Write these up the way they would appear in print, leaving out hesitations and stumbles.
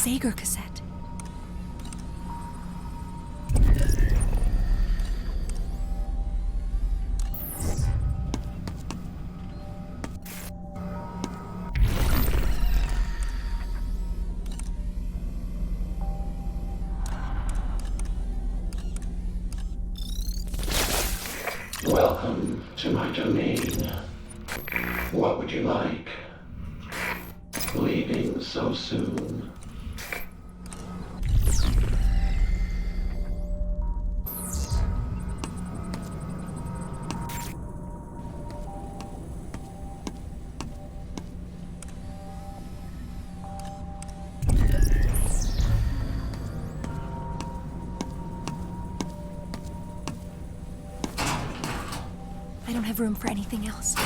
Sager cassette. Welcome to my domain. What would you like? Leaving so soon? I don't have room for anything else.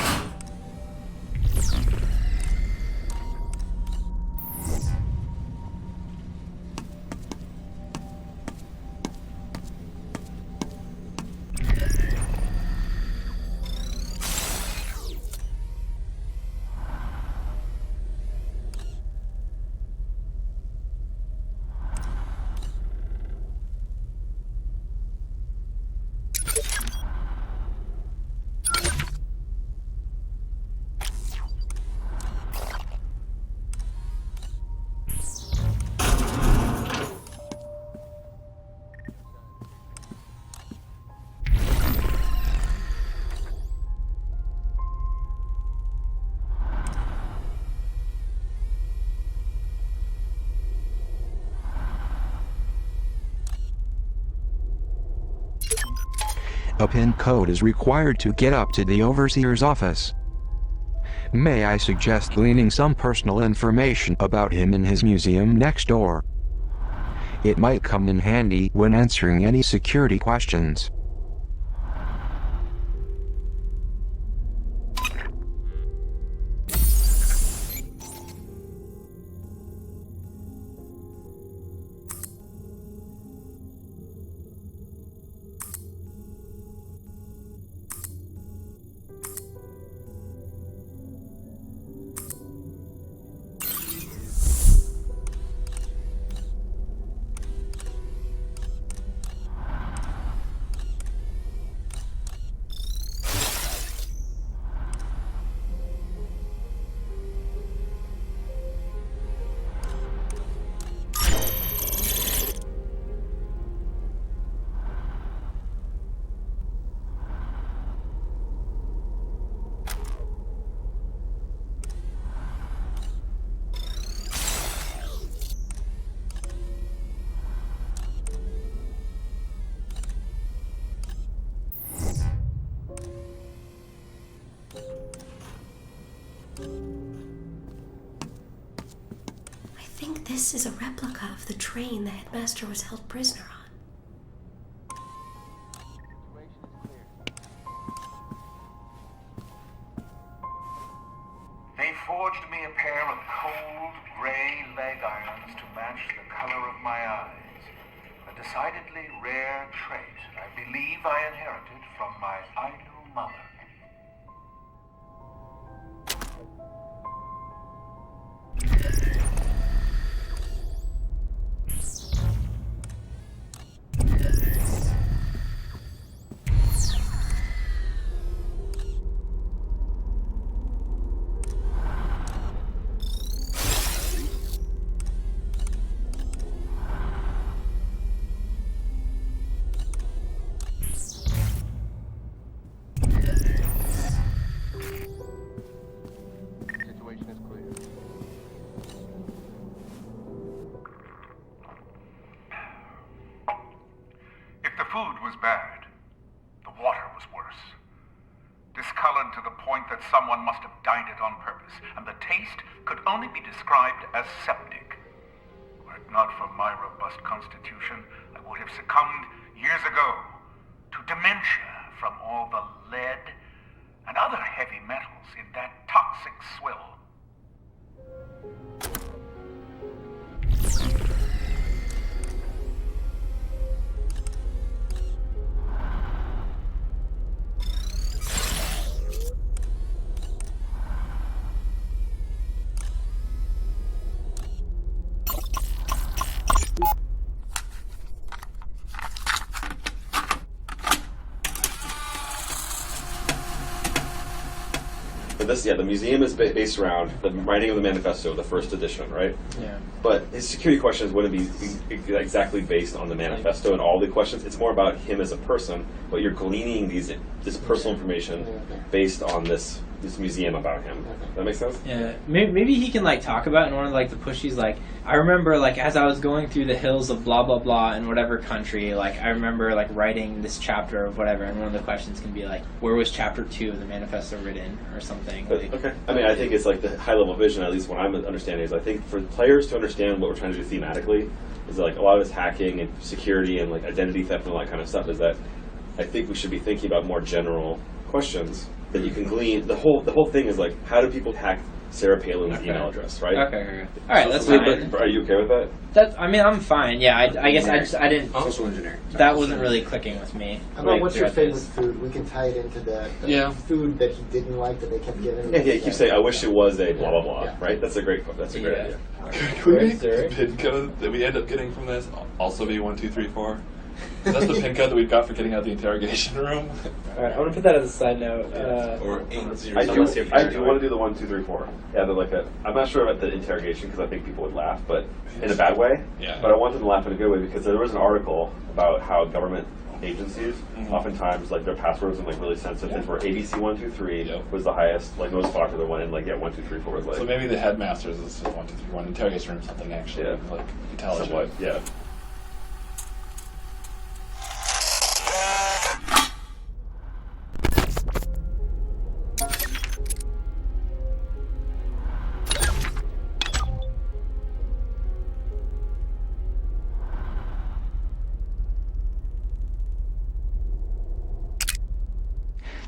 A PIN code is required to get up to the overseer's office. May I suggest gleaning some personal information about him in his museum next door? It might come in handy when answering any security questions. This is a replica of the train the headmaster was held prisoner on. They forged me a pair of cold, gray leg irons to match the color of my eyes. A decidedly rare trait I believe I inherited from my idle mother. Food was bad. The water was worse. Discolored to the point that someone must have dyed it on purpose, and the taste could only be described as septic. Were it not for my robust constitution, I would have succumbed years ago to dementia from all the lead and other heavy metals in that toxic swill. But this, the museum is based around the writing of the manifesto, the first edition, right? Yeah. But his security questions wouldn't be exactly based on the manifesto and all the questions. It's more about him as a person, but you're gleaning this personal information based on this museum about him. Does that make sense? Yeah. Maybe he can like talk about it in one of like the pushies. Like I remember like as I was going through the hills of blah blah blah in whatever country, like I remember like writing this chapter of whatever, and one of the questions can be like, where was chapter 2 of the manifesto written or something. But, okay. I mean, I think it's like the high level vision. At least what I'm understanding is I think for players to understand what we're trying to do thematically is like a lot of this hacking and security and like identity theft and all that kind of stuff. Is that I think we should be thinking about more general questions that you can glean. The whole thing is like, how do people hack Sarah Palin's email address, right? Okay. All right, that's so, fine. Are you okay with that? I mean, I'm fine. Yeah, I guess I didn't. Social engineering. That wasn't really clicking with me. How about what's your favorite food? We can tie it into the food that he didn't like that they kept giving. Yeah, you keep saying, I wish it was a blah blah blah, right? That's a great idea. Could we make the pin code that we end up getting from this also be 1, 2, 3, 4? That's the pin code that we've got for getting out of the interrogation room. Alright, I'm gonna put that as a side note. Or 8, 0, I do want to do the 1, 2, 3, 4. Yeah, they're like I'm not sure about the interrogation because I think people would laugh, but in a bad way. Yeah. But I want them to laugh in a good way because there was an article about how government agencies oftentimes like their passwords and like really sensitive things where ABC 1, 2, 3 was the highest, like most popular one, and like 1, 2, 3, 4 was like. So maybe the headmasters is 1, 2, 3, 1 interrogation room something actually like intelligent. Somewhat, yeah.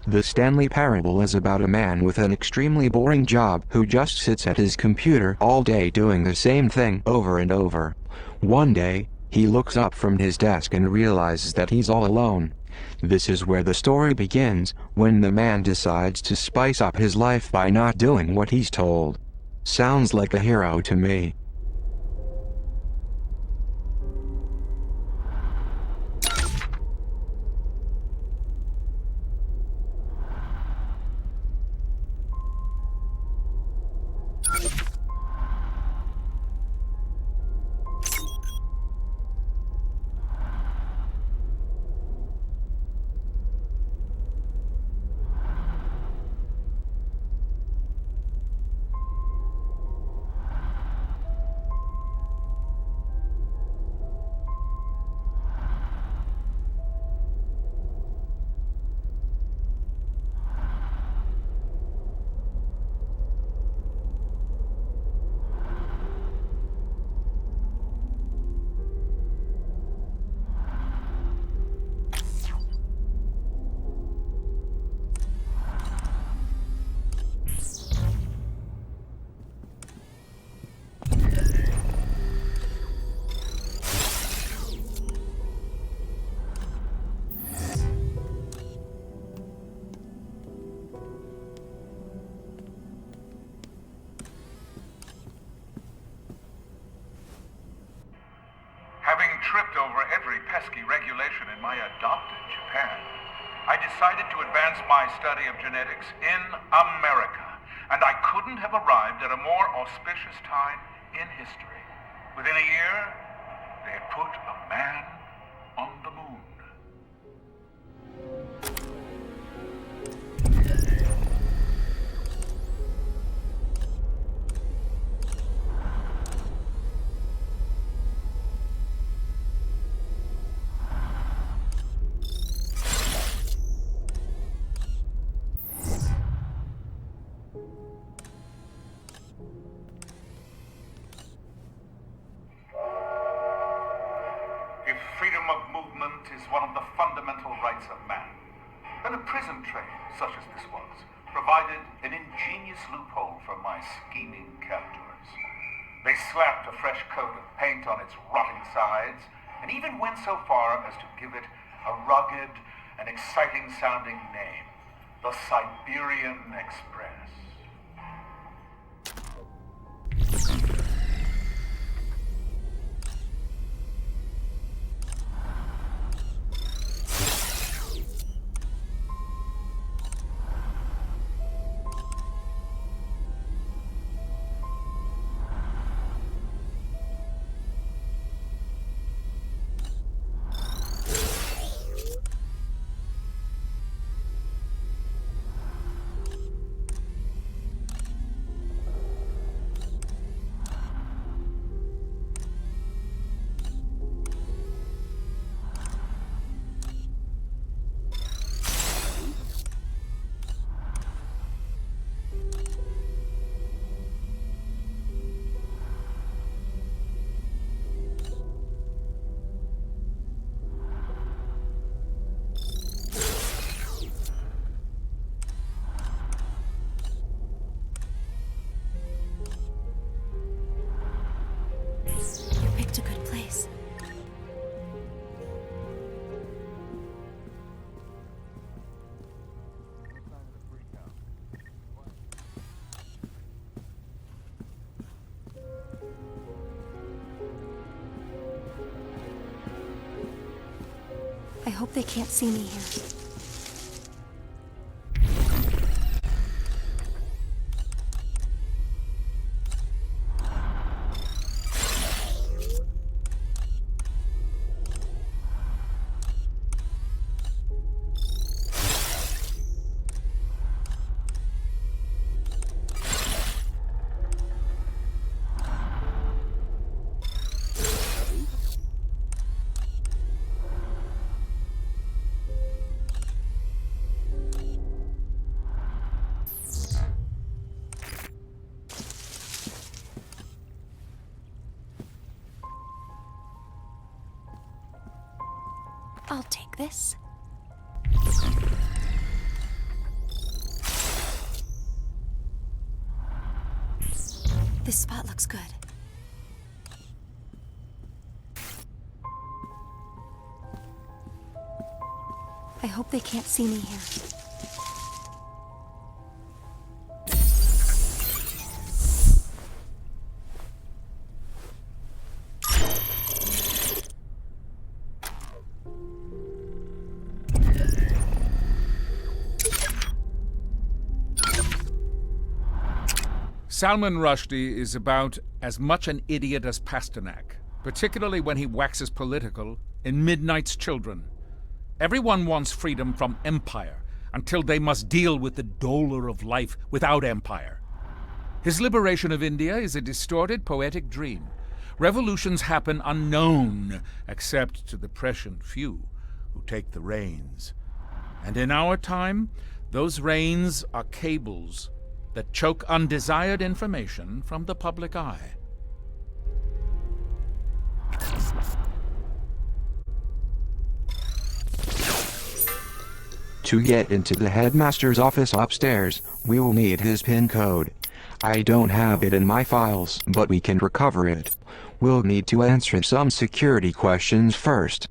The Stanley Parable is about a man with an extremely boring job who just sits at his computer all day doing the same thing over and over. One day, he looks up from his desk and realizes that he's all alone. This is where the story begins, when the man decides to spice up his life by not doing what he's told. Sounds like a hero to me. Having tripped over every pesky regulation in my adopted Japan, I decided to advance my study of genetics in America, and I couldn't have arrived at a more auspicious time in history. Within a year, they had put a man on the moon. Is one of the fundamental rights of man. Then a prison train, such as this was, provided an ingenious loophole for my scheming captors. They slapped a fresh coat of paint on its rotting sides, and even went so far as to give it a rugged and exciting-sounding name, the Siberian Express. hope they can't see me here. I'll take this. This spot looks good. I hope they can't see me here. Salman Rushdie is about as much an idiot as Pasternak, particularly when he waxes political in Midnight's Children. Everyone wants freedom from empire until they must deal with the dolor of life without empire. His liberation of India is a distorted poetic dream. Revolutions happen unknown, except to the prescient few who take the reins. And in our time, those reins are cables that choke undesired information from the public eye. To get into the headmaster's office upstairs, we will need his PIN code. I don't have it in my files, but we can recover it. We'll need to answer some security questions first.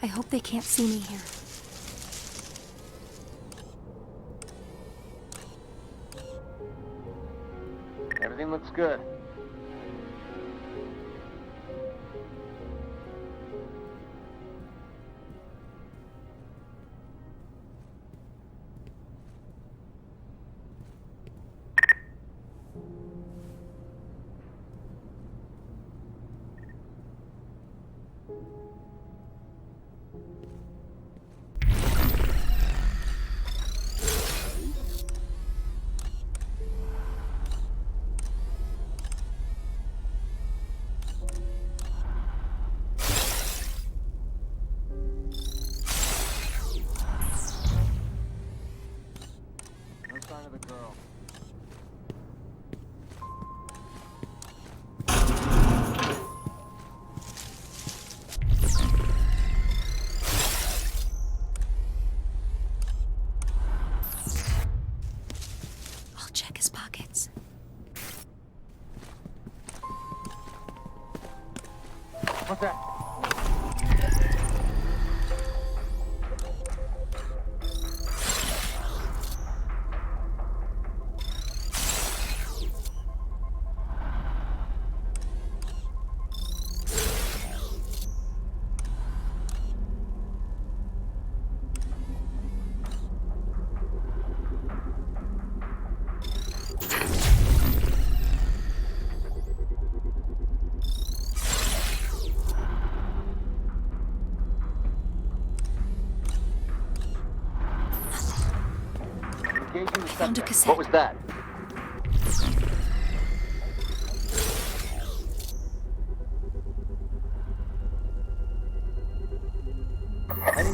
I hope they can't see me here. Everything looks good. Check his pockets. What's that? Found a cassette. What was that?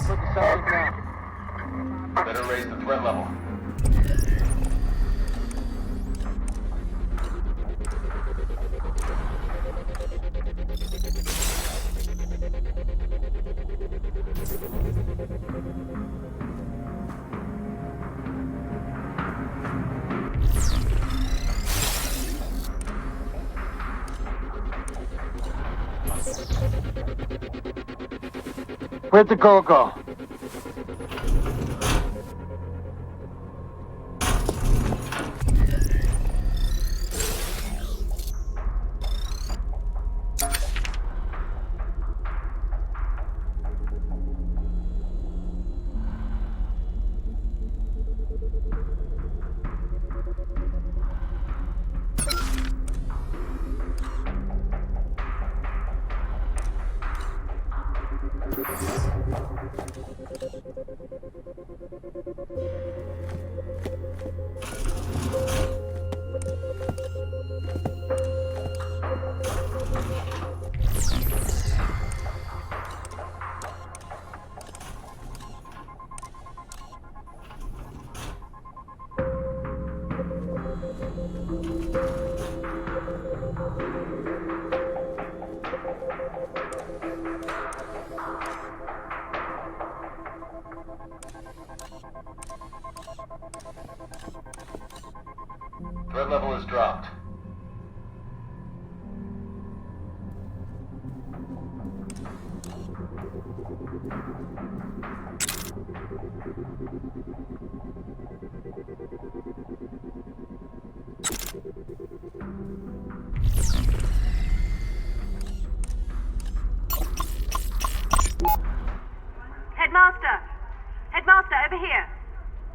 Put the subject down. Better raise the threat level. Where'd the goal go? Threat level is dropped. Headmaster! Headmaster, over here!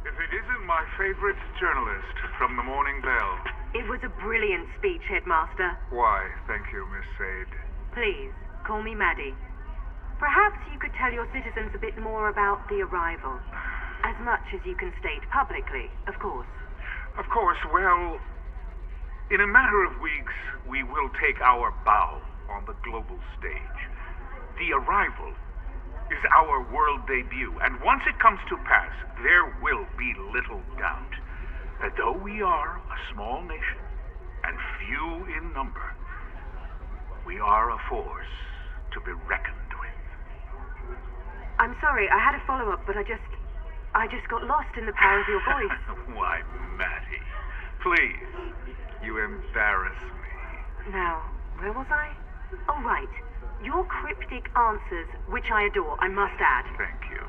If it isn't my favorite journalist from the Morning Bell. It was a brilliant speech, Headmaster. Why, thank you, Miss Sade. Please, call me Maddie. Perhaps you could tell your citizens a bit more about the arrival. As much as you can state publicly, of course. Of course, well, in a matter of weeks, we will take our bow on the global stage. The arrival is our world debut, and once it comes to pass, there will be little doubt that though we are a small nation and few in number, we are a force to be reckoned with. I'm sorry, I had a follow-up, but I just got lost in the power of your voice. Why, Maddie, please, you embarrass me. Now, where was I? Oh, right. Your cryptic answers, which I adore, I must add. Thank you.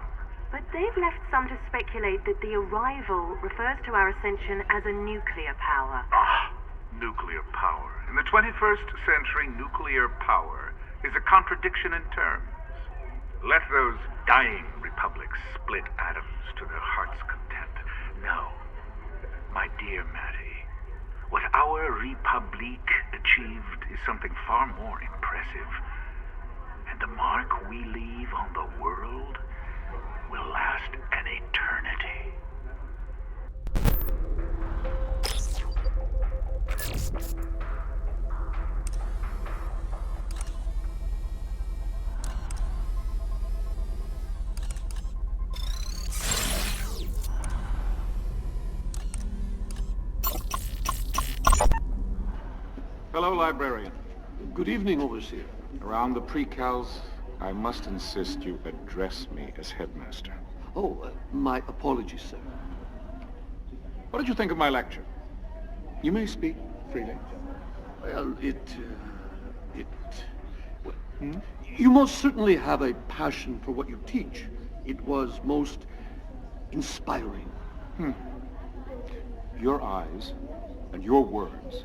But they've left some to speculate that the arrival refers to our ascension as a nuclear power. Ah, nuclear power. In the 21st century, nuclear power is a contradiction in terms. Let those dying republics split atoms to their heart's content. No, my dear Maddie, what our Republique achieved is something far more impressive. And the mark we leave on the world will last an eternity. Hello, librarian. Good evening, Overseer. Around the precals, I must insist you address me as headmaster. Oh, my apologies, sir. What did you think of my lecture? You may speak freely. Well, you most certainly have a passion for what you teach. It was most inspiring. Your eyes and your words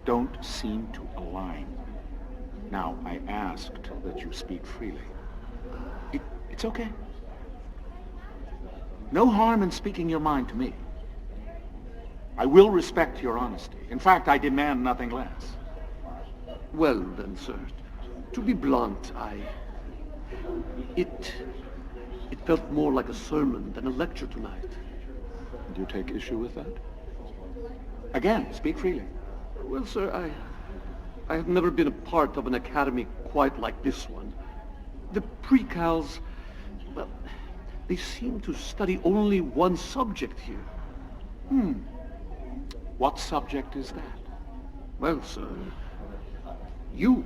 don't seem to align. Now, I asked that you speak freely. It's okay. No harm in speaking your mind to me. I will respect your honesty. In fact, I demand nothing less. Well then, sir, to be blunt, it felt more like a sermon than a lecture tonight. Do you take issue with that? Again, speak freely. Well, sir, I have never been a part of an academy quite like this one. The precals, well, They seem to study only one subject here. What subject is that? Well, sir, you.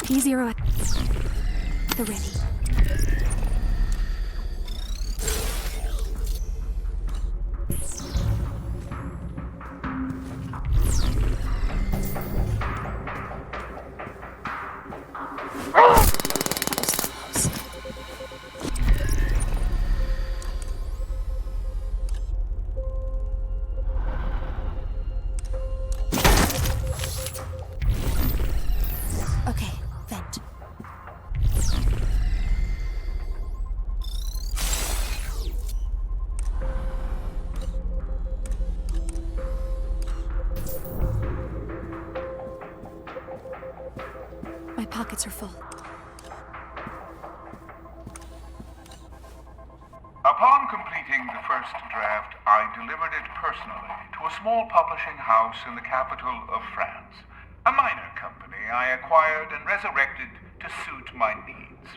P0 at the ready. My pockets are full. Upon completing the first draft, I delivered it personally to a small publishing house in the capital of France. A minor company I acquired and resurrected to suit my needs.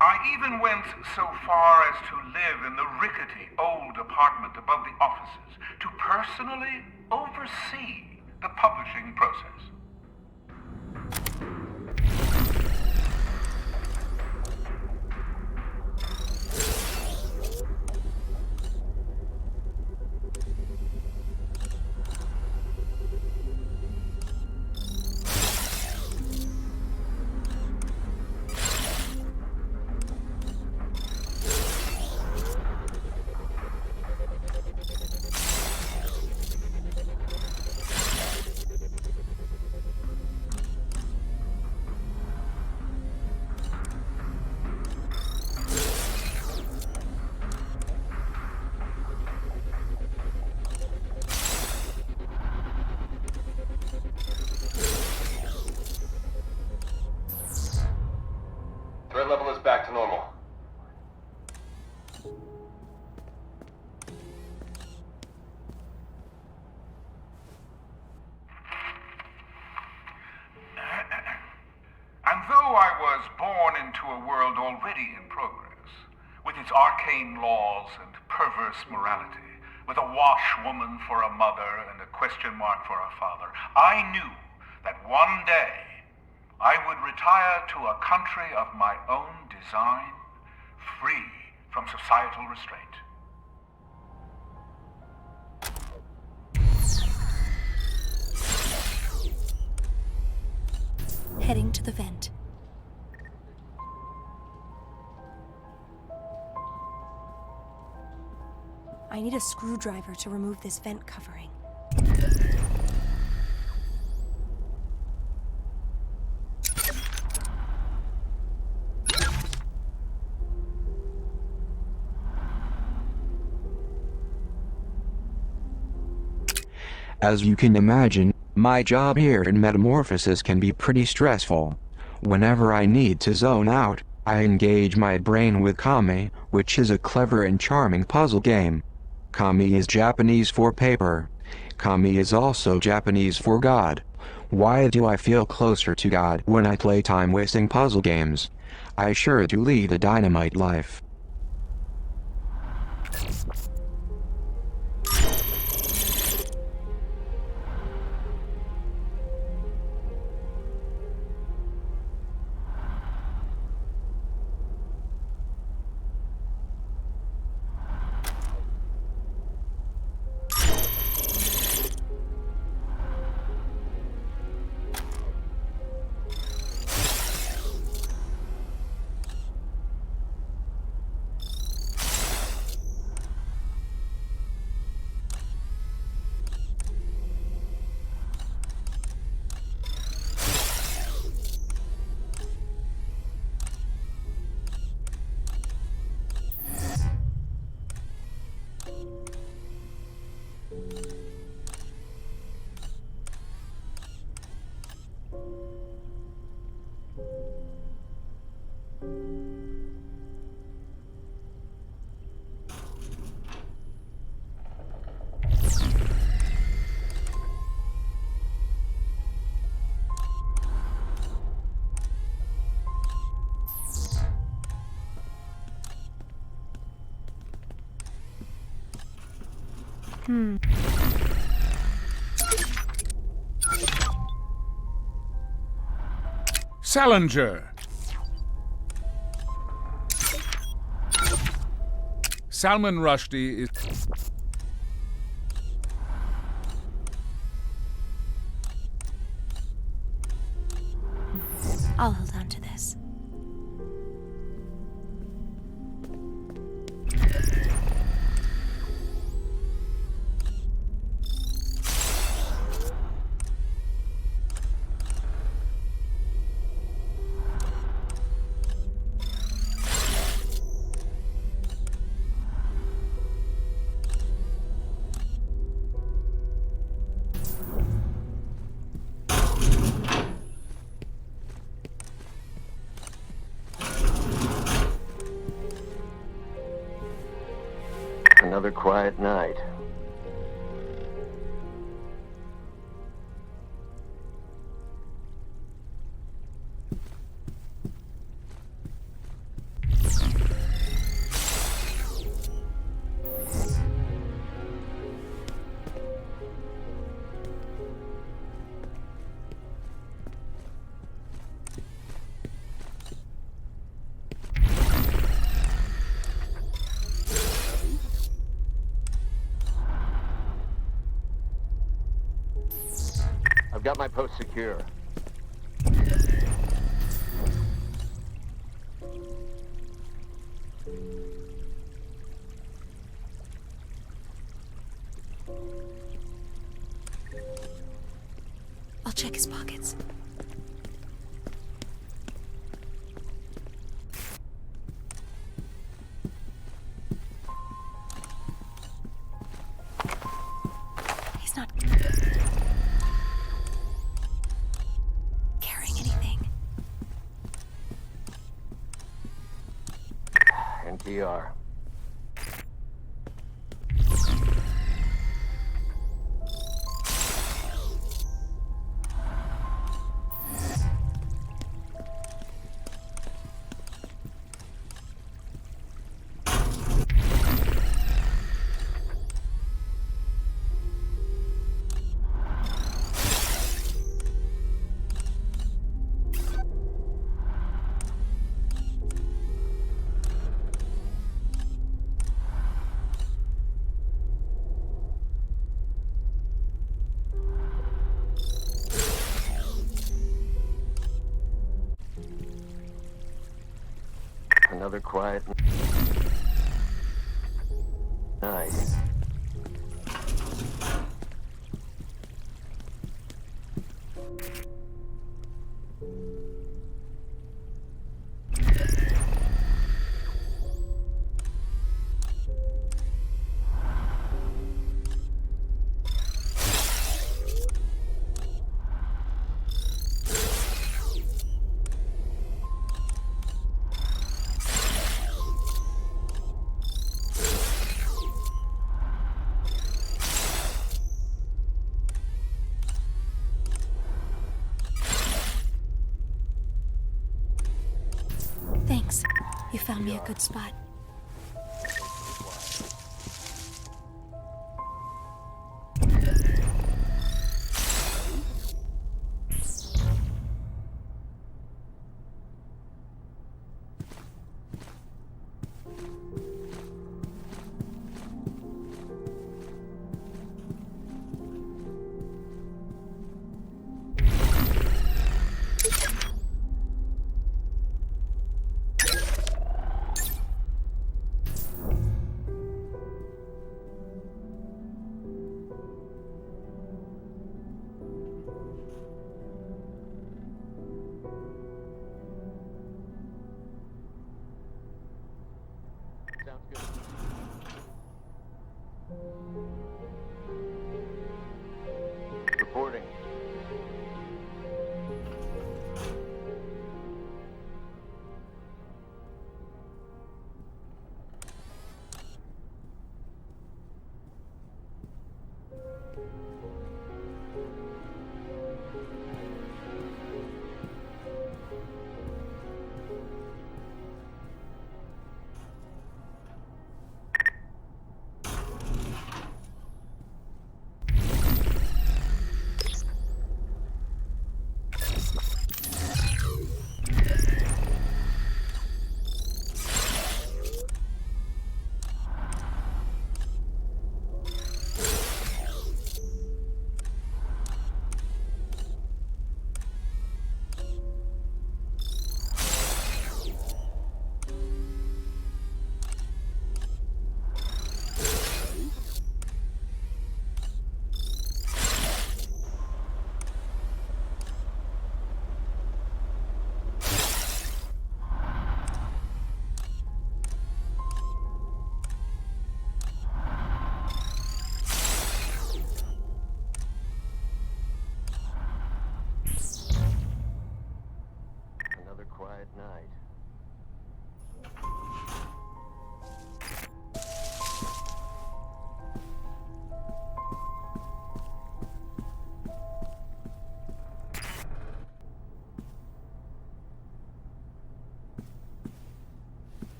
I even went so far as to live in the rickety old apartment above the offices to personally oversee the publishing process. Threat level is back to normal. And though I was born into a world already in progress, with its arcane laws and perverse morality, with a washwoman for a mother and a question mark for a father, I knew that one day I would retire to a country of my own design, free from societal restraint. Heading to the vent. I need a screwdriver to remove this vent covering. As you can imagine, my job here in Metamorphosis can be pretty stressful. Whenever I need to zone out, I engage my brain with Kami, which is a clever and charming puzzle game. Kami is Japanese for paper. Kami is also Japanese for God. Why do I feel closer to God when I play time-wasting puzzle games? I sure do lead a dynamite life. Salinger. Salman Rushdie is... I'll hold on to this. Another quiet night. I've got my post secure. I'll check his pockets. He's not carrying anything. NPR. Another quiet night. Thanks. You found me a good spot. Reporting. Quiet night.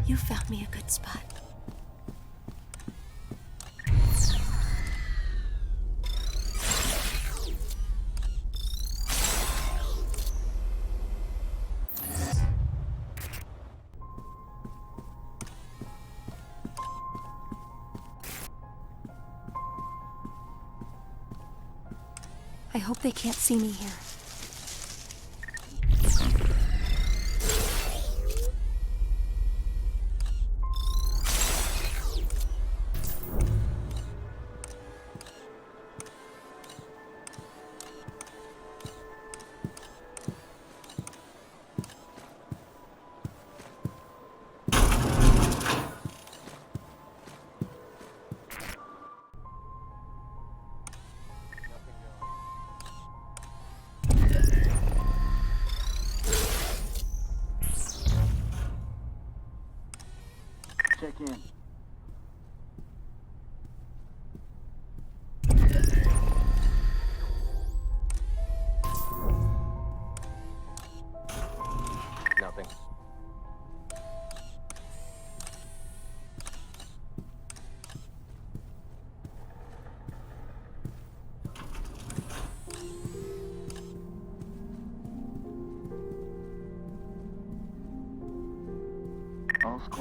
You found me a good spot. I hope they can't see me here.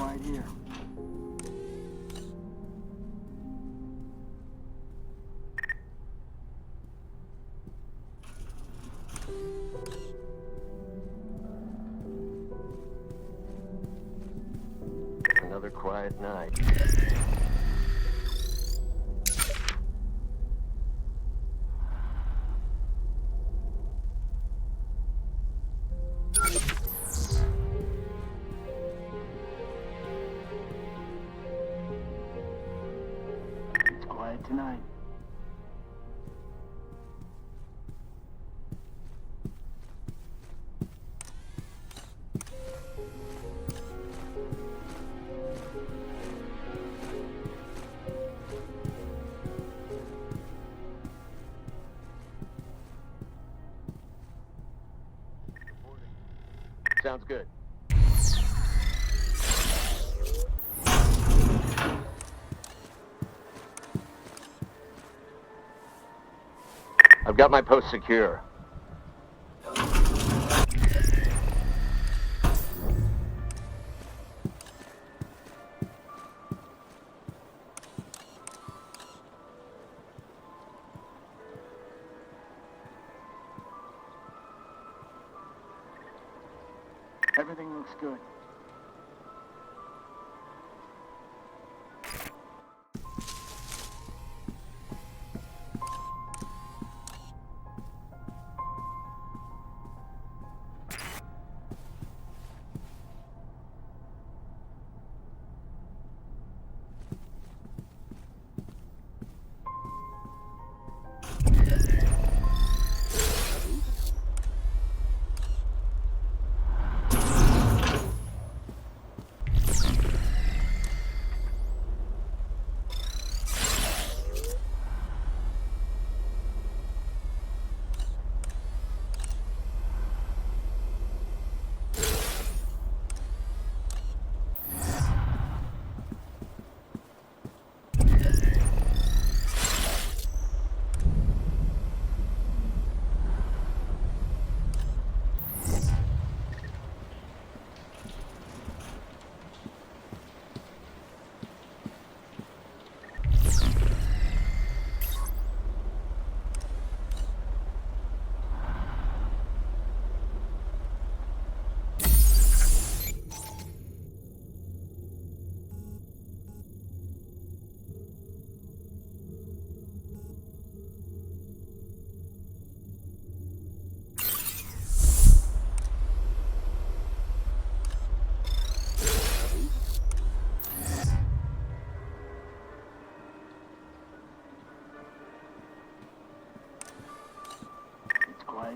quiet here. Another quiet night. It's quiet tonight. Sounds good. I've got my post secure. Everything looks good.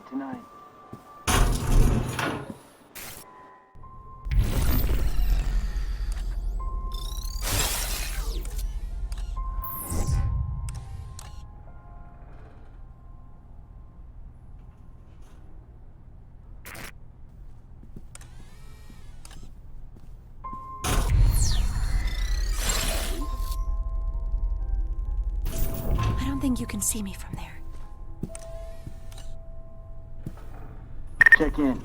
Tonight. I don't think you can see me from there. Check in.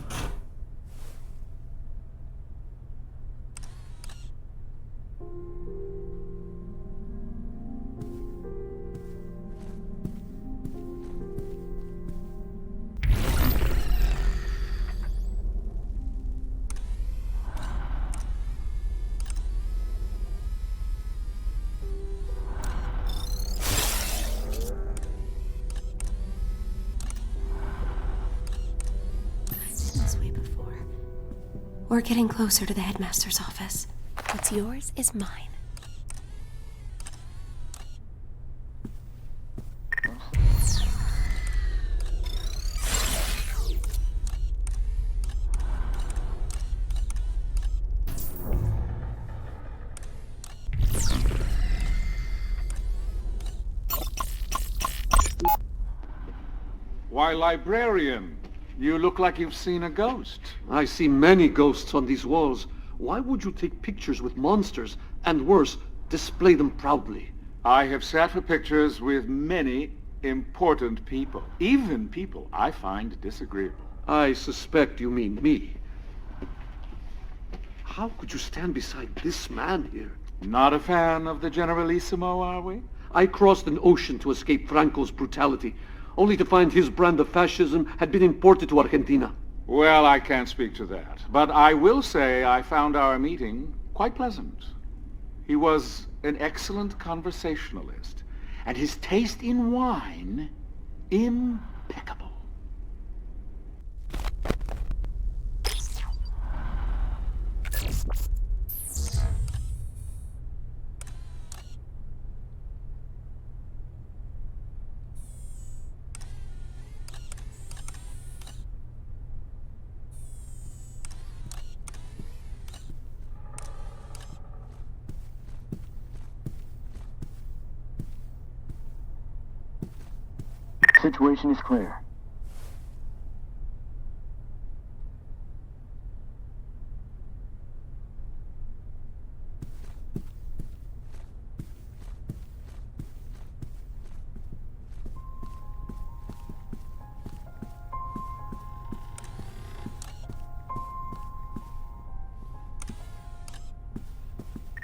We're getting closer to the headmaster's office. What's yours is mine. Why, librarian, you look like you've seen a ghost. I see many ghosts on these walls. Why would you take pictures with monsters, and worse, display them proudly? I have sat for pictures with many important people, even people I find disagreeable. I suspect you mean me. How could you stand beside this man here? Not a fan of the Generalissimo, are we? I crossed an ocean to escape Franco's brutality, only to find his brand of fascism had been imported to Argentina. Well, I can't speak to that. But I will say I found our meeting quite pleasant. He was an excellent conversationalist, and his taste in wine impeccable. Situation is clear.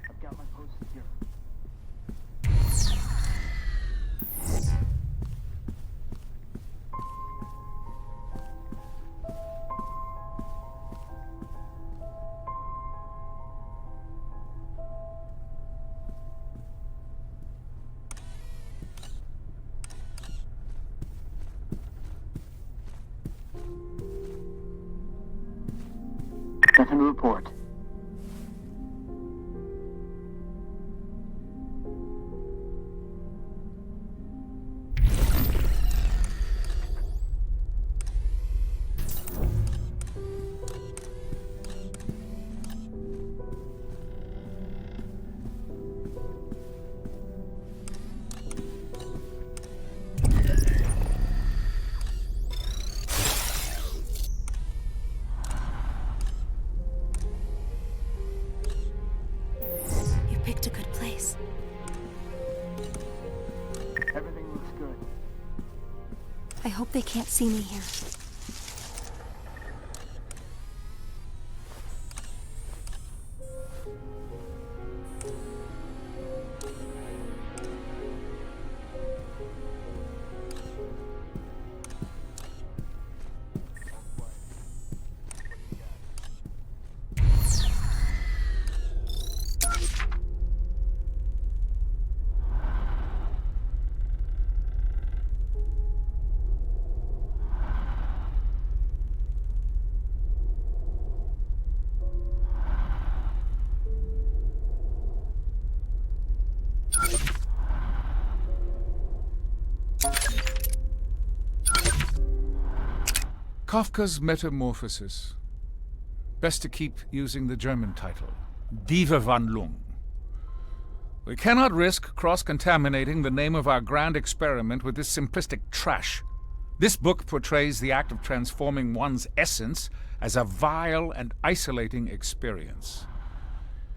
I've got my post secure. Nothing to report. Picked a good place. Everything looks good. I hope they can't see me here. Kafka's Metamorphosis. Best to keep using the German title, Die Verwandlung. We cannot risk cross-contaminating the name of our grand experiment with this simplistic trash. This book portrays the act of transforming one's essence as a vile and isolating experience.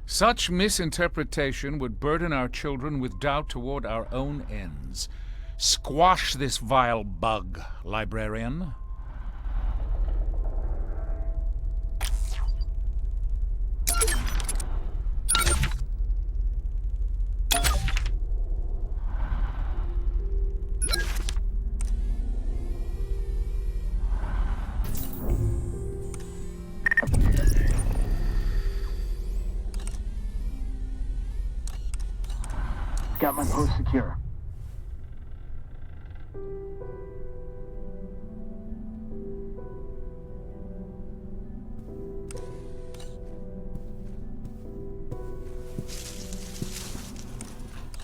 Such misinterpretation would burden our children with doubt toward our own ends. Squash this vile bug, librarian. Got my post secure.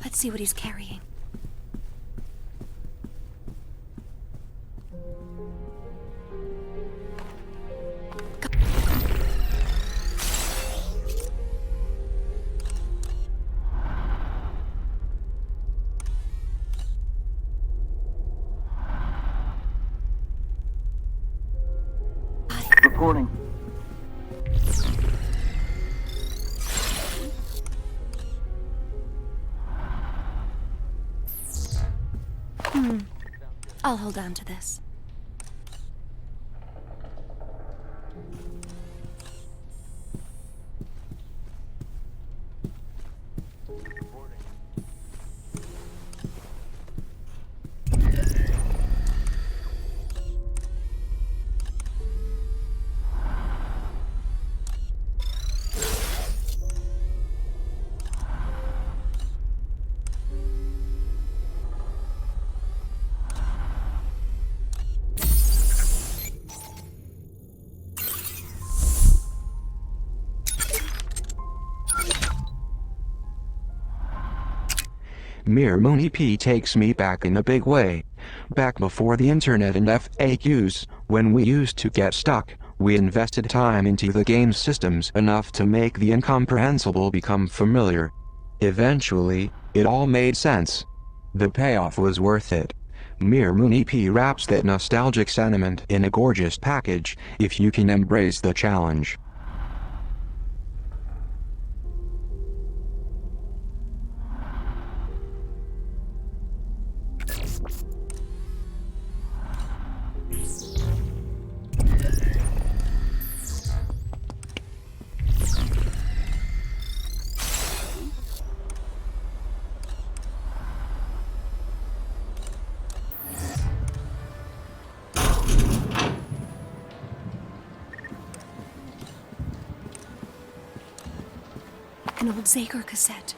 Let's see what he's carrying. Reporting. I'll hold on to this. Mere Moon EP takes me back in a big way. Back before the internet and FAQs, when we used to get stuck, we invested time into the game's systems enough to make the incomprehensible become familiar. Eventually, it all made sense. The payoff was worth it. Mere Moon EP wraps that nostalgic sentiment in a gorgeous package, if you can embrace the challenge. An old Zager cassette.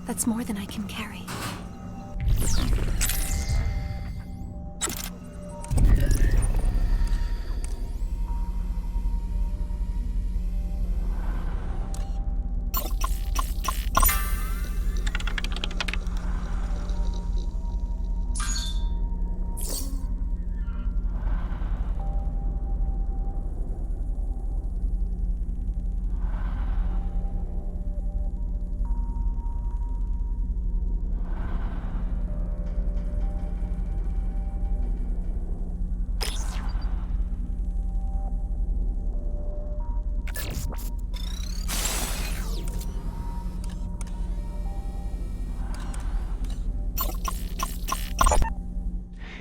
That's more than I can carry.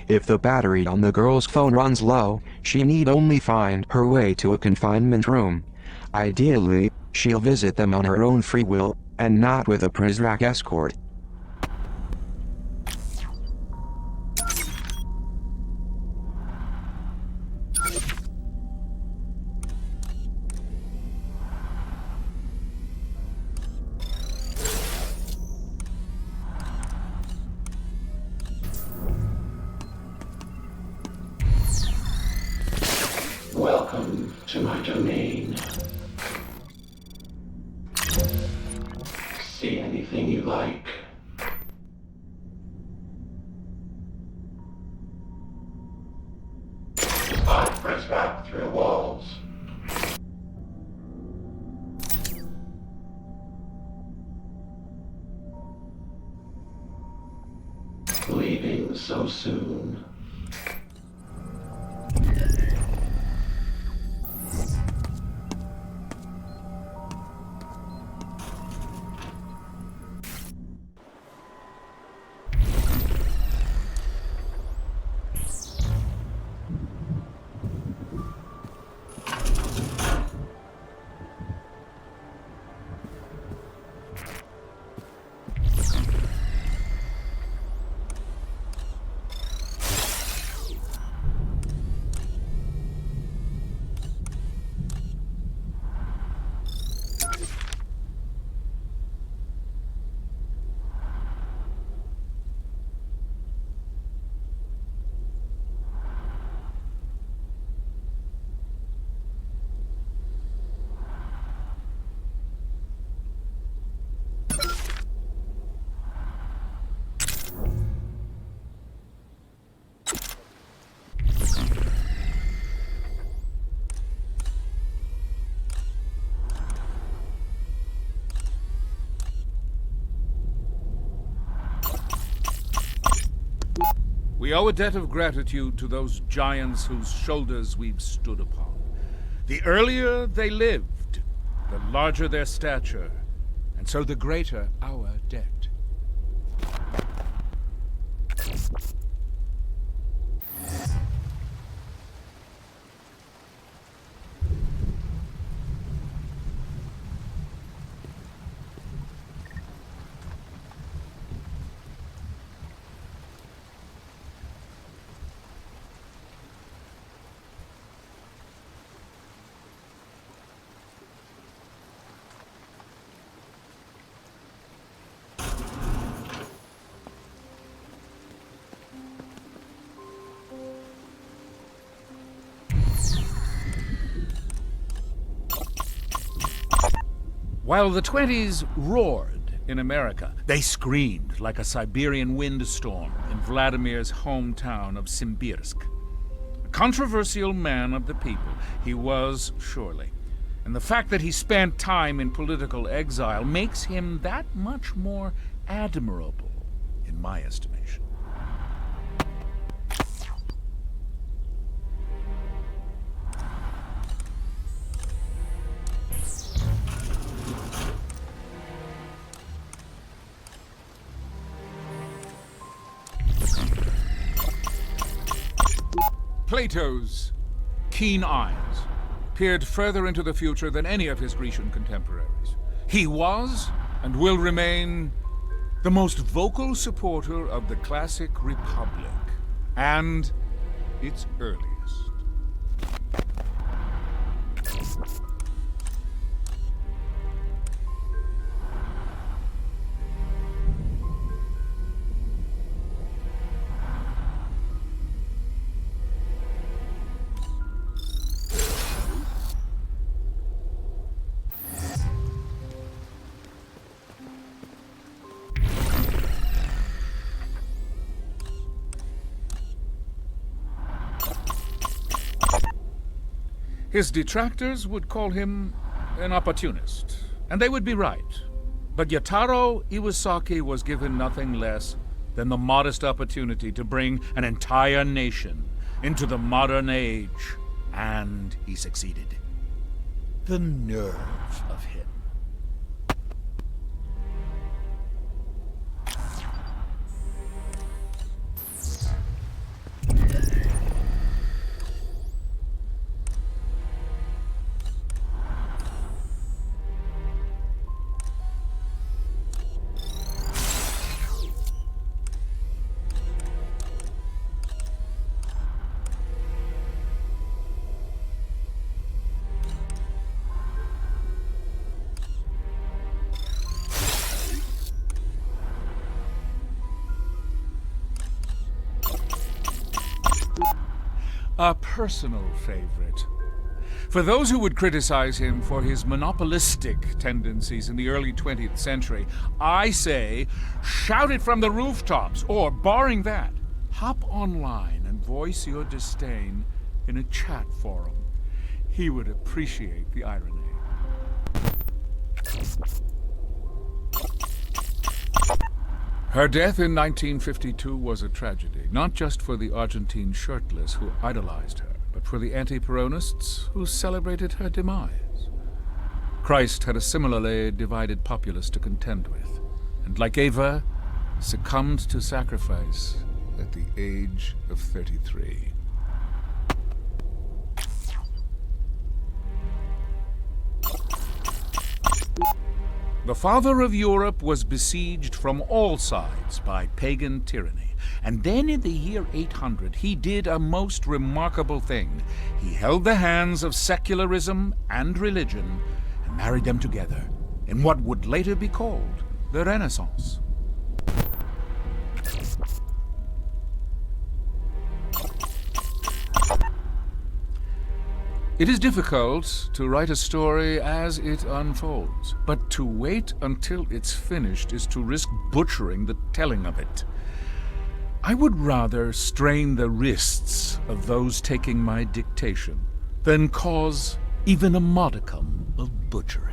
If the battery on the girl's phone runs low, she need only find her way to a confinement room. Ideally, she'll visit them on her own free will, and not with a Prizrak escort. Welcome to my domain. See anything you like. I press back through walls. Leaving so soon. We owe a debt of gratitude to those giants whose shoulders we've stood upon. The earlier they lived, the larger their stature, and so the greater our debt. While the 20s roared in America, they screamed like a Siberian windstorm in Vladimir's hometown of Simbirsk. A controversial man of the people, he was surely. And the fact that he spent time in political exile makes him that much more admirable, in my estimation. Plato's keen eyes peered further into the future than any of his Grecian contemporaries. He was, and will remain, the most vocal supporter of the classic Republic, and its earliest. His detractors would call him an opportunist, and they would be right. But Yataro Iwasaki was given nothing less than the modest opportunity to bring an entire nation into the modern age, and he succeeded. The nerve of him. A personal favorite. For those who would criticize him for his monopolistic tendencies in the early 20th century, I say, shout it from the rooftops, or, barring that, hop online and voice your disdain in a chat forum. He would appreciate the irony. Her death in 1952 was a tragedy, not just for the Argentine shirtless who idolized her, but for the anti-Peronists who celebrated her demise. Christ had a similarly divided populace to contend with, and like Eva, succumbed to sacrifice at the age of 33. The father of Europe was besieged from all sides by pagan tyranny. And then in the year 800, he did a most remarkable thing. He held the hands of secularism and religion and married them together in what would later be called the Renaissance. It is difficult to write a story as it unfolds, but to wait until it's finished is to risk butchering the telling of it. I would rather strain the wrists of those taking my dictation than cause even a modicum of butchery.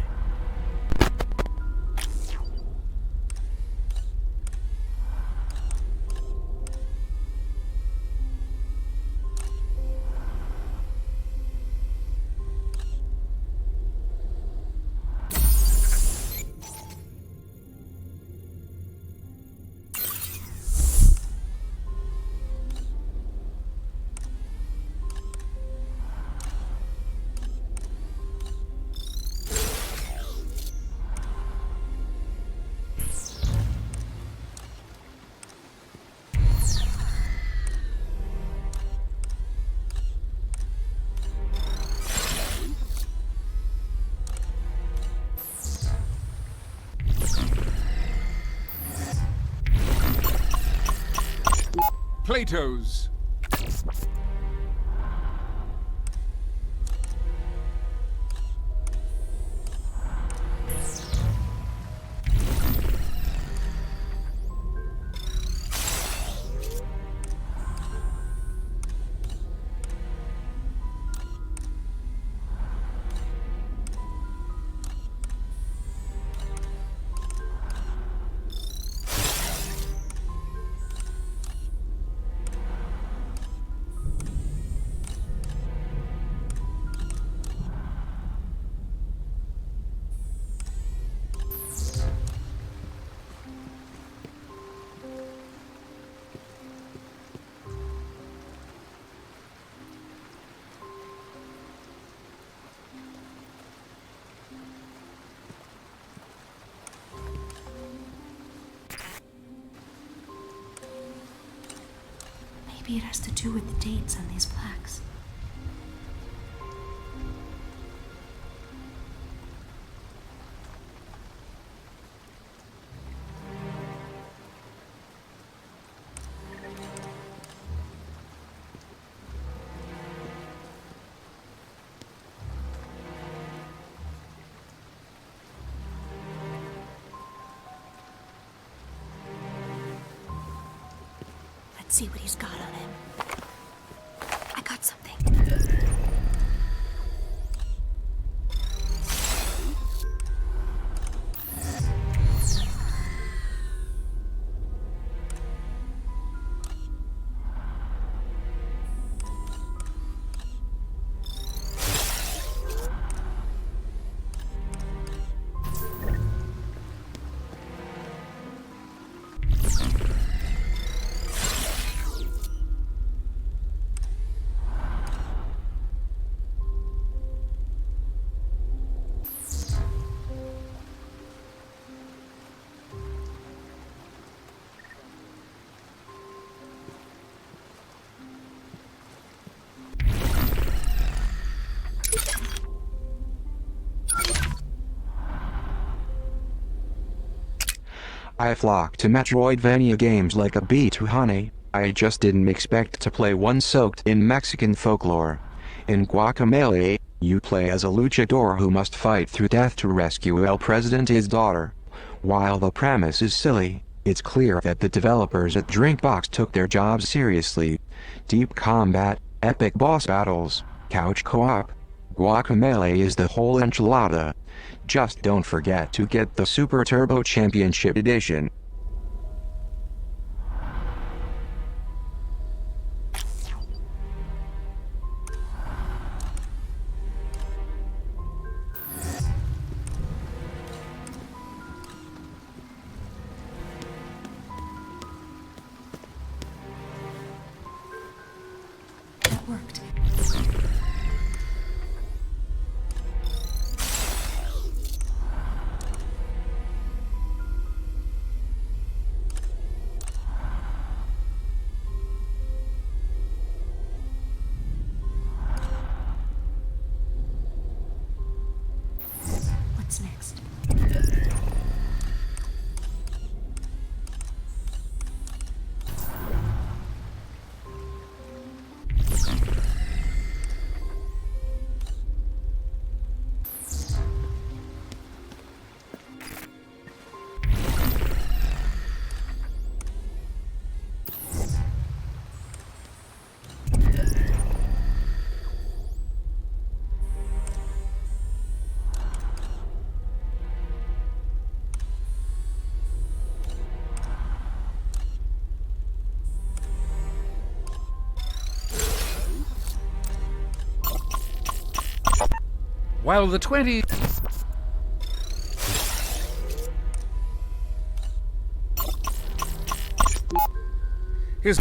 Plato's. Maybe it has to do with the dates on these plaques. Let's see what he's got on him. I got something. I flock to Metroidvania games like a bee to honey. I just didn't expect to play one soaked in Mexican folklore. In Guacamelee, you play as a luchador who must fight through death to rescue El Presidente's daughter. While the premise is silly, it's clear that the developers at Drinkbox took their jobs seriously. Deep combat, epic boss battles, couch co-op. Guacamelee is the whole enchilada. Just don't forget to get the Super Turbo Championship Edition. That worked. What's next? While the 20... Here's...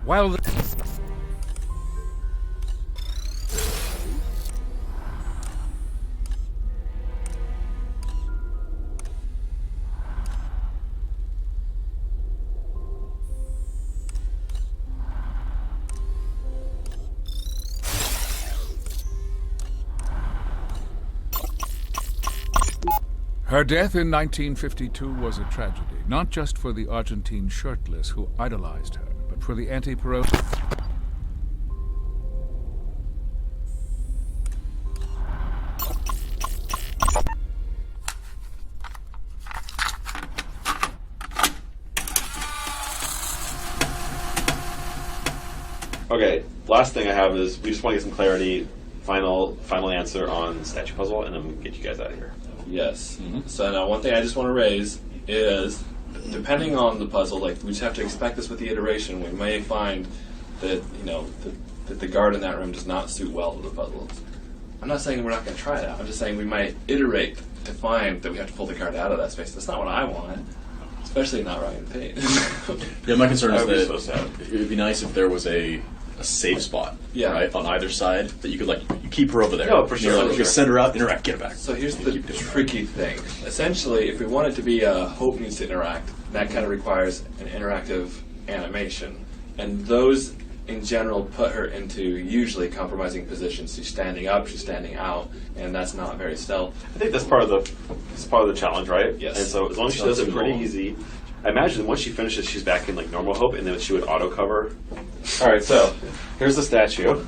While the... Her death in 1952 was a tragedy, not just for the Argentine shirtless who idolized her, but for the anti-Perot... Okay, last thing I have is we just want to get some clarity, final answer on statue puzzle, and then we'll get you guys out of here. Yes. So now one thing I just want to raise is, depending on the puzzle, like we just have to expect this with the iteration. We may find that that the guard in that room does not suit well to the puzzles. I'm not saying we're not going to try that. I'm just saying we might iterate to find that we have to pull the guard out of that space. That's not what I want, especially not Ryan Payne. Yeah, my concern is that it would be nice if there was a safe spot, right, on either side that you could you keep her over there. No, for sure. You could send her out, interact, get her back. So here's the tricky thing. Essentially, if we want it to be Hope needs to interact, that kind of requires an interactive animation, and those in general put her into usually compromising positions. She's standing up, she's standing out, and that's not very stealth. I think that's part of the challenge, right? Yes. And so as long as she does it pretty easy, I imagine once she finishes, she's back in normal Hope, and then she would auto cover. All right, so here's the statue.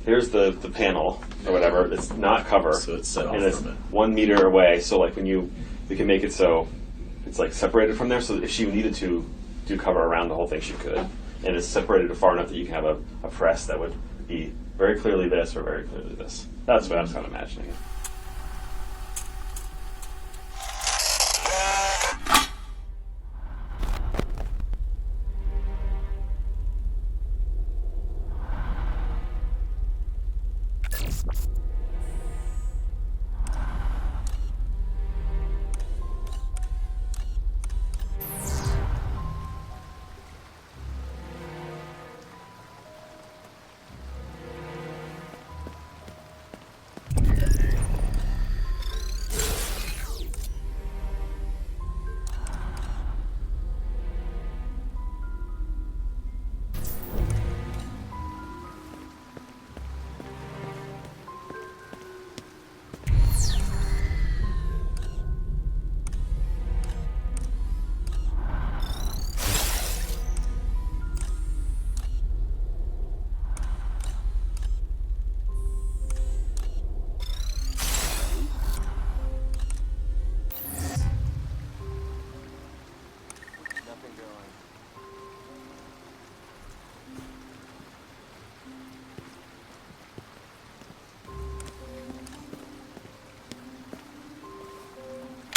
Here's the panel or whatever. It's not cover, so it's set off and it's from it. 1 meter away. So we can make it so it's separated from there. So if she needed to do cover around the whole thing, she could. And it's separated far enough that you can have a press that would be very clearly this or very clearly this. That's what I was kind of imagining it.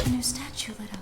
A new statue lit up.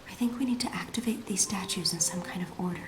I think we need to activate these statues in some kind of order.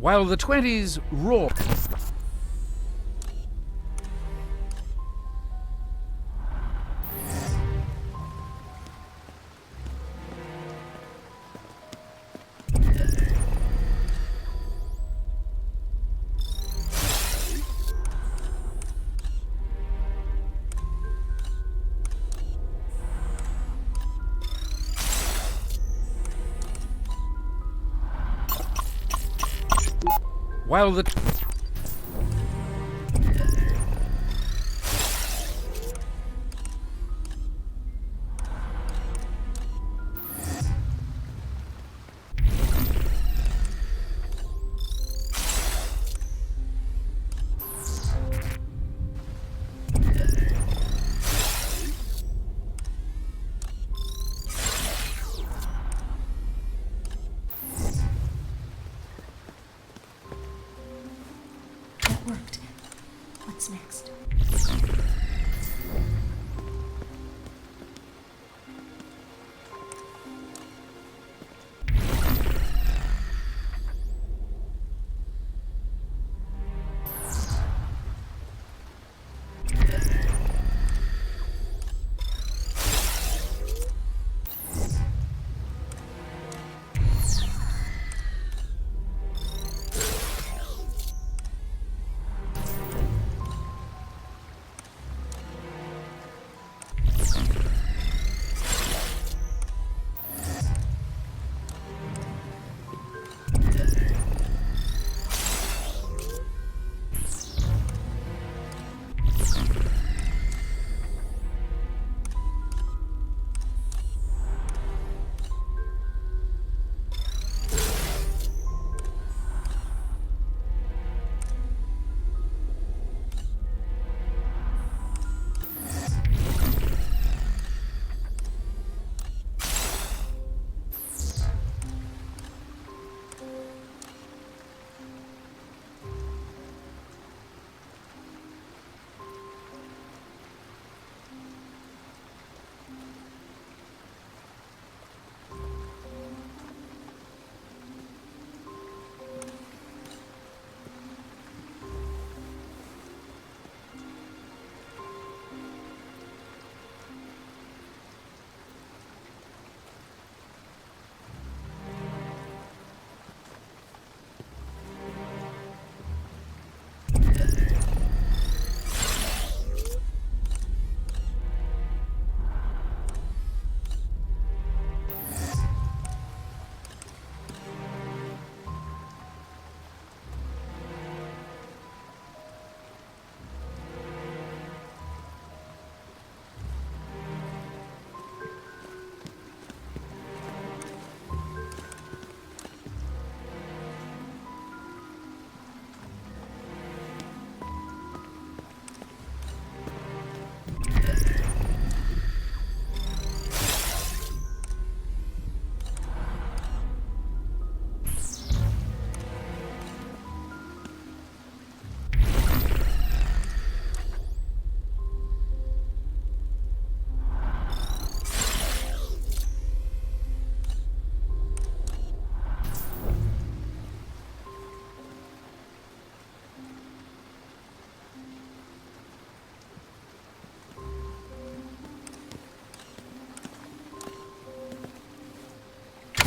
While the 20s roared. While the Worked. What's next?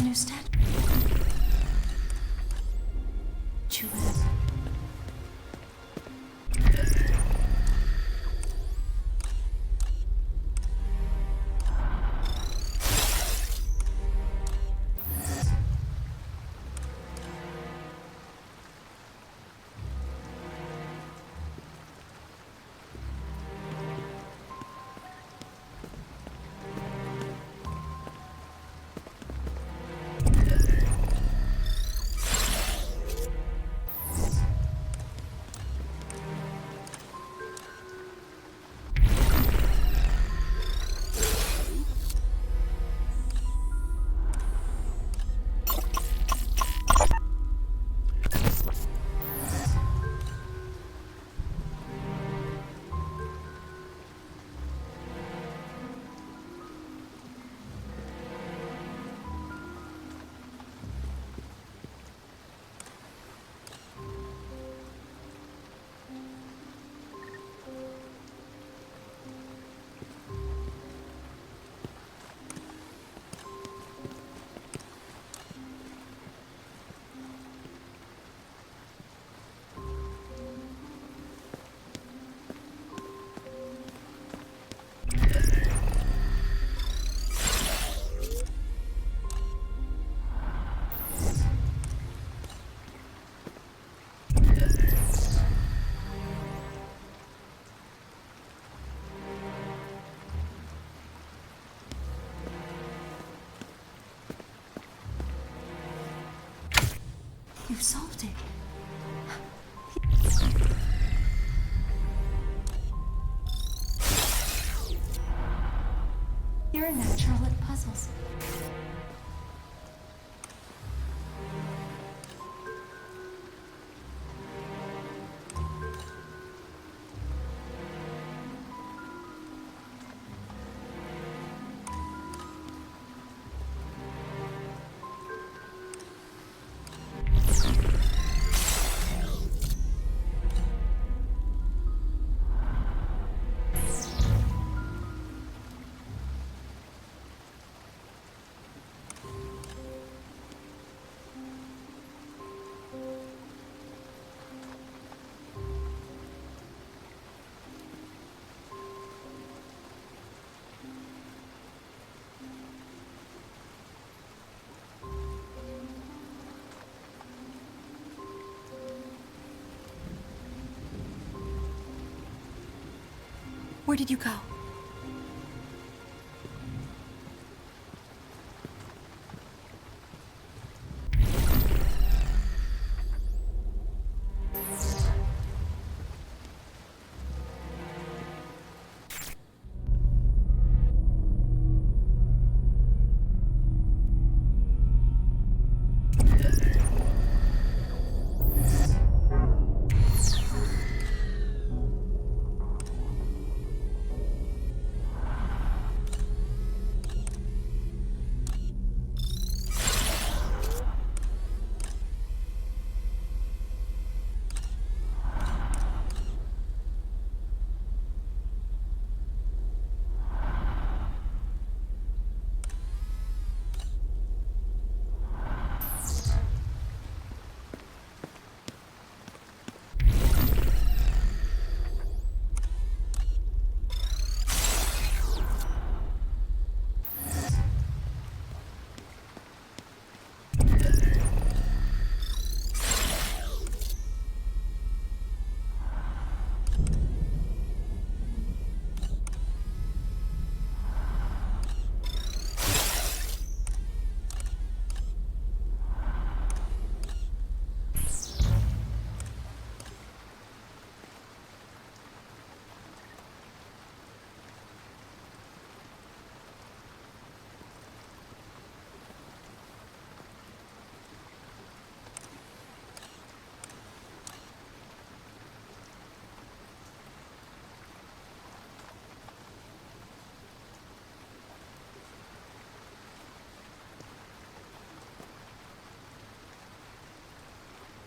Understand? You've solved it. You're a natural at puzzles. Where did you go?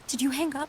Did you hang up?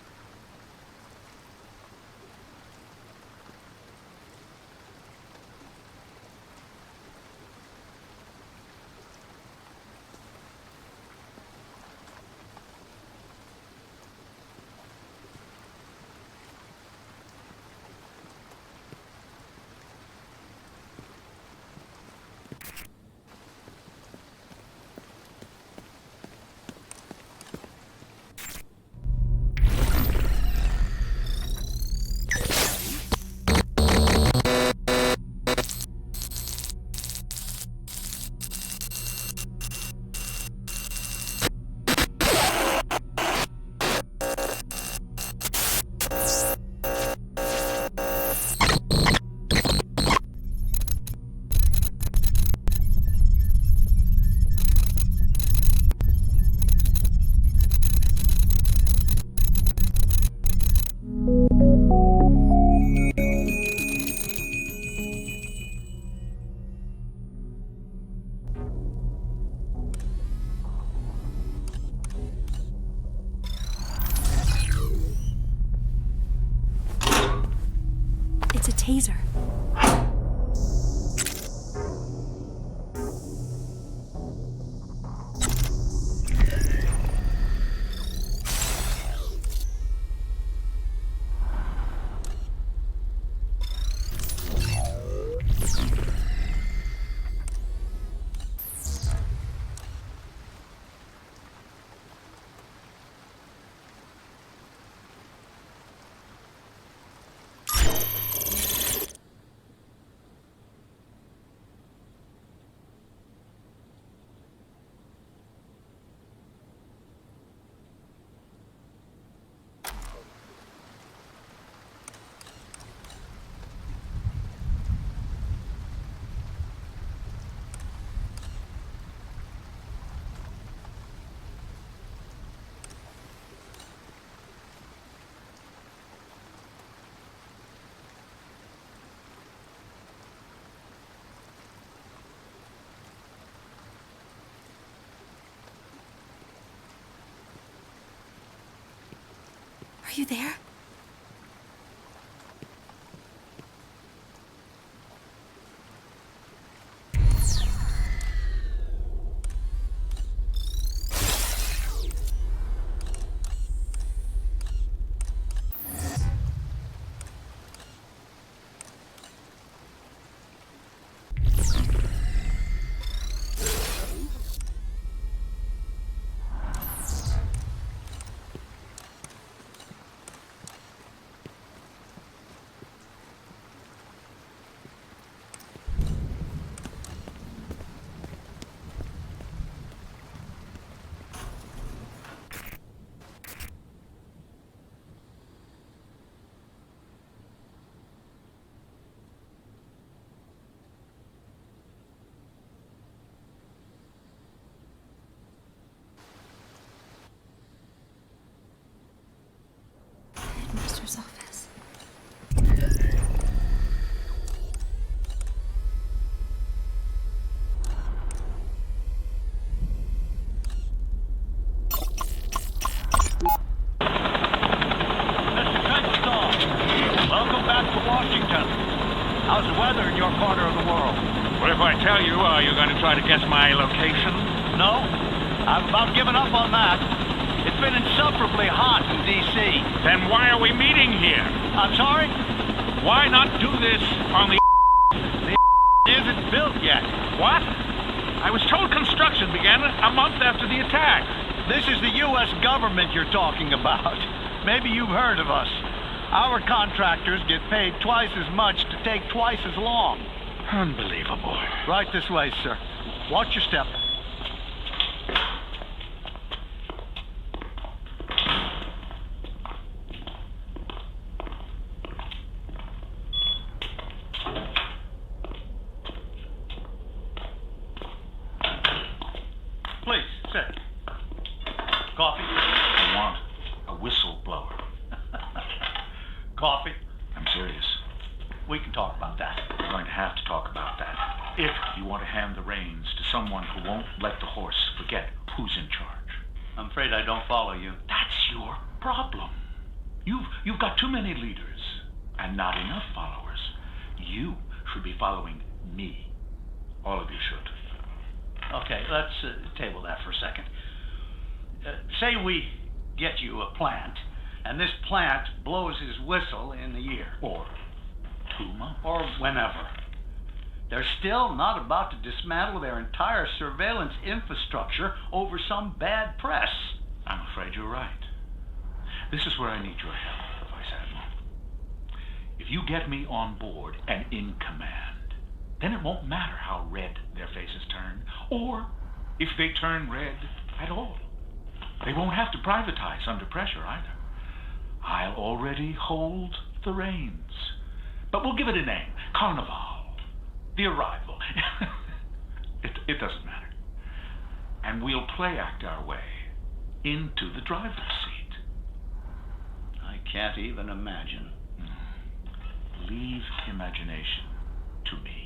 It's a taser. you there? Headmaster's office. Welcome back to Washington. How's the weather in your corner of the world? What if I tell you, are you going to try to guess my location? No, I've about given up on that. It's been insufferably hot in D.C. Then why are we meeting here? I'm sorry? Why not do this on the isn't built yet. What? I was told construction began a month after the attack. This is the U.S. government you're talking about. Maybe you've heard of us. Our contractors get paid twice as much to take twice as long. Unbelievable. Right this way, sir. Watch your step. Please, sit. Coffee? I want a whistleblower. Coffee? I'm serious. We can talk about that. We're going to have to talk about that. If you want to hand the reins to someone who won't let the horse forget who's in charge. I'm afraid I don't follow you. That's your problem. You've got too many leaders and not enough followers. You should be following me. All of you should. Okay, let's table that for a second. Say we get you a plant, and this plant blows his whistle in a year. Or 2 months. Or whenever. They're still not about to dismantle their entire surveillance infrastructure over some bad press. I'm afraid you're right. This is where I need your help, Vice Admiral. If you get me on board and in command, then it won't matter how red their faces turn, or if they turn red at all. They won't have to privatize under pressure either. I'll already hold the reins. But we'll give it a name. Carnival. The Arrival. It doesn't matter. And we'll play act our way into the driver's seat. I can't even imagine. Leave imagination to me.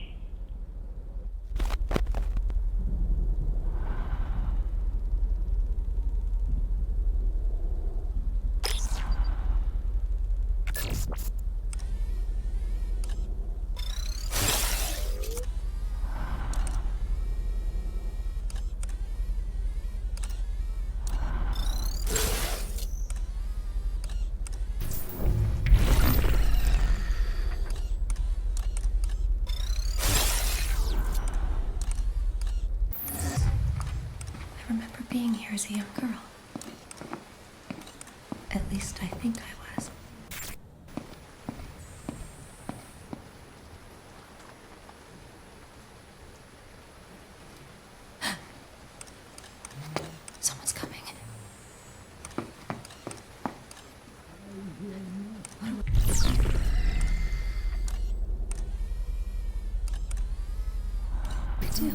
Being here as a young girl. At least I think I was. Someone's coming. Big deal.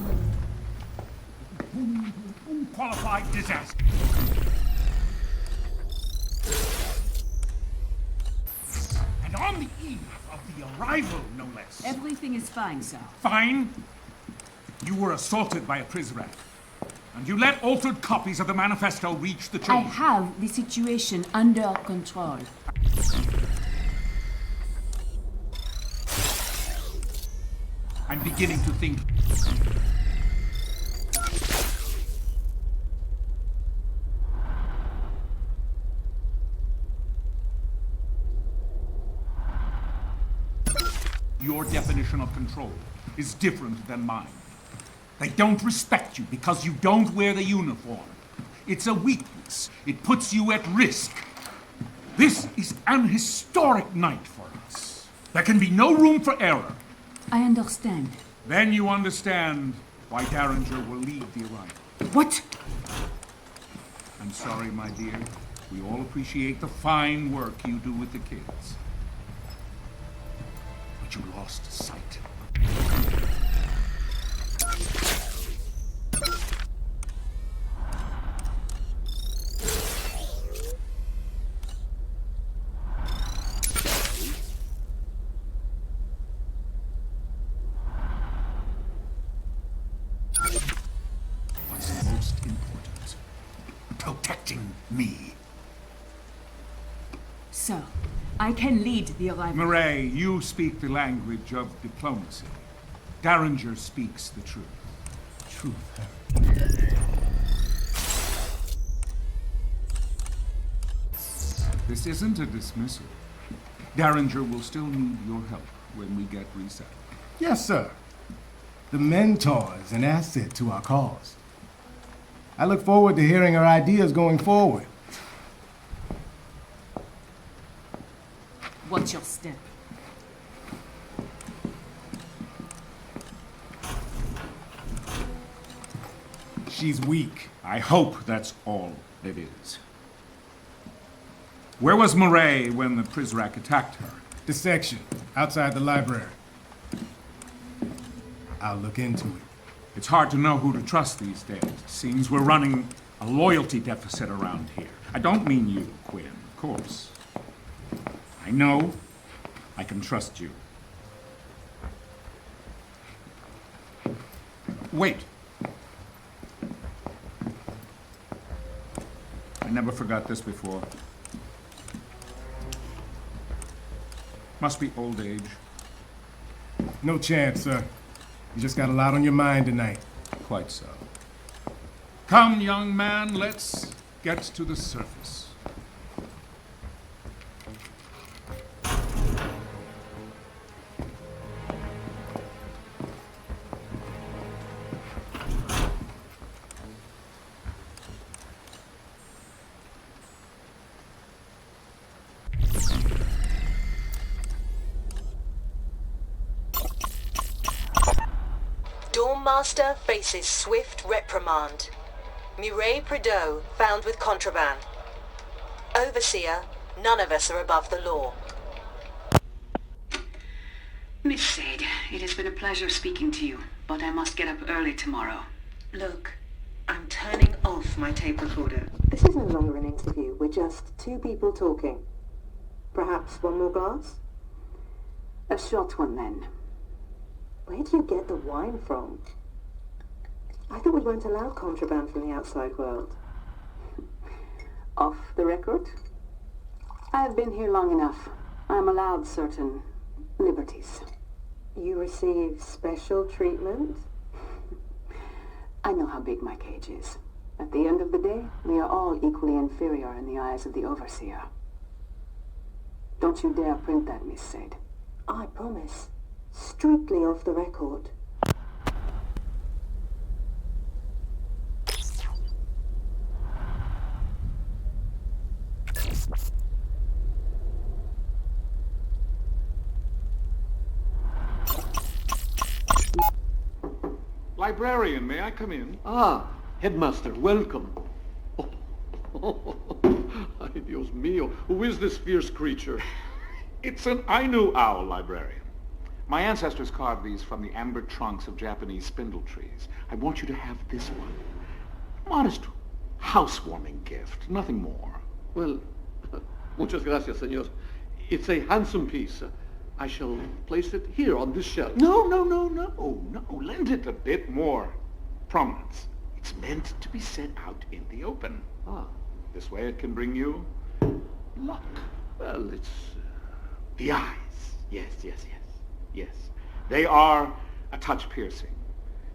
Unqualified disaster. And on the eve of the arrival, no less. Everything is fine, sir. Fine? You were assaulted by a prisoner. And you let altered copies of the manifesto reach the I chamber. have the situation under control. I'm beginning to think... Your definition of control is different than mine. They don't respect you because you don't wear the uniform. It's a weakness. It puts you at risk. This is an historic night for us. There can be no room for error. I understand. Then you understand why Derringer will lead the arrival. What? I'm sorry, my dear. We all appreciate the fine work you do with the kids. But you lost sight. What's most important? Protecting me. So, I can lead the arrival. Murray, you speak the language of diplomacy. Derringer speaks the truth. This isn't a dismissal. Derringer will still need your help when we get reset. Yes, sir. The mentor is an asset to our cause. I look forward to hearing her ideas going forward. Watch your step. She's weak. I hope that's all it is. Where was Murray when the Prizrak attacked her? The section, outside the library. I'll look into it. It's hard to know who to trust these days. Seems we're running a loyalty deficit around here. I don't mean you, Quinn, of course. I know I can trust you. Wait. I never forgot this before. Must be old age. No chance, sir. You just got a lot on your mind tonight. Quite so. Come, young man, let's get to the surface. Master faces swift reprimand. Murray Prideaux found with contraband. Overseer, none of us are above the law. Miss Sade, it has been a pleasure speaking to you, but I must get up early tomorrow. Look, I'm turning off my tape recorder. This is no longer an interview. We're just two people talking. Perhaps one more glass? A short one, then. Where do you get the wine from? I thought we weren't allowed contraband from the outside world. Off the record? I have been here long enough. I am allowed certain liberties. You receive special treatment? I know how big my cage is. At the end of the day, we are all equally inferior in the eyes of the Overseer. Don't you dare print that, Miss Sade. I promise. Strictly off the record. Librarian, may I come in? Ah, Headmaster, welcome. Ay, Dios mío, who is this fierce creature? It's an Ainu owl, Librarian. My ancestors carved these from the amber trunks of Japanese spindle trees. I want you to have this one. Modest housewarming gift, nothing more. Well, muchas gracias, señor. It's a handsome piece. I shall place it here on this shelf. No. Lend it a bit more prominence. It's meant to be set out in the open. Ah. This way it can bring you luck. Well, it's the eyes. Yes. They are a touch piercing.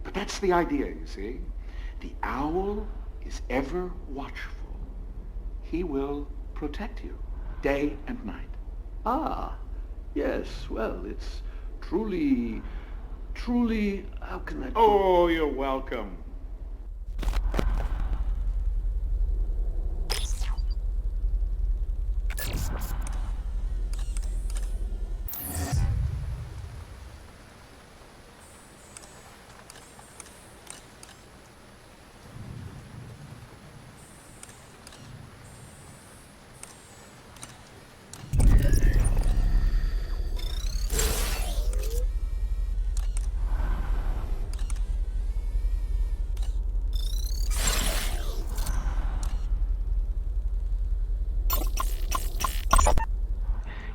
But that's the idea, you see. The owl is ever watchful. He will protect you day and night. Ah, yes, well, it's truly, how can I put it? Oh, you're welcome.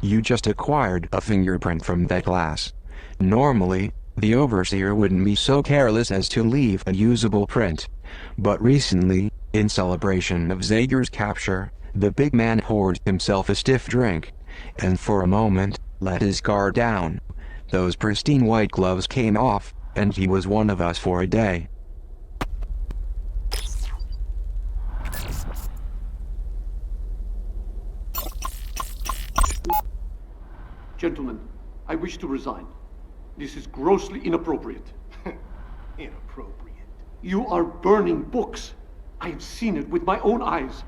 You just acquired a fingerprint from that glass. Normally, the overseer wouldn't be so careless as to leave a usable print. But recently, in celebration of Zager's capture, the big man poured himself a stiff drink, and for a moment, let his guard down. Those pristine white gloves came off, and he was one of us for a day. Gentlemen, I wish to resign. This is grossly inappropriate. Inappropriate. You are burning books. I have seen it with my own eyes.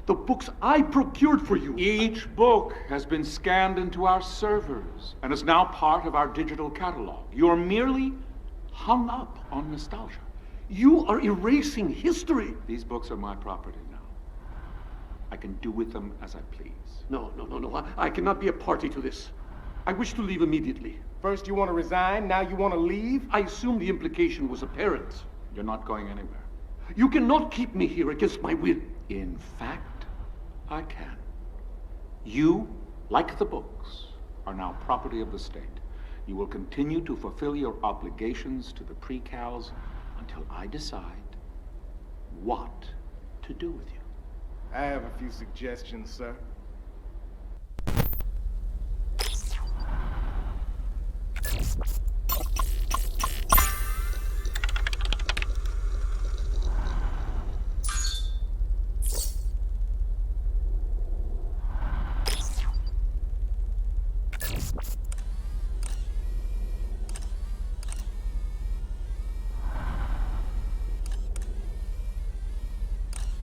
The books I procured for you. Each book has been scanned into our servers and is now part of our digital catalog. You're merely hung up on nostalgia. You are erasing history. These books are my property now. I can do with them as I please. No. I cannot be a party to this. I wish to leave immediately. First you want to resign, now you want to leave? I assume the implication was apparent. You're not going anywhere. You cannot keep me here against my will. In fact, I can. You, like the books, are now property of the state. You will continue to fulfill your obligations to the pre-cals until I decide what to do with you. I have a few suggestions, sir.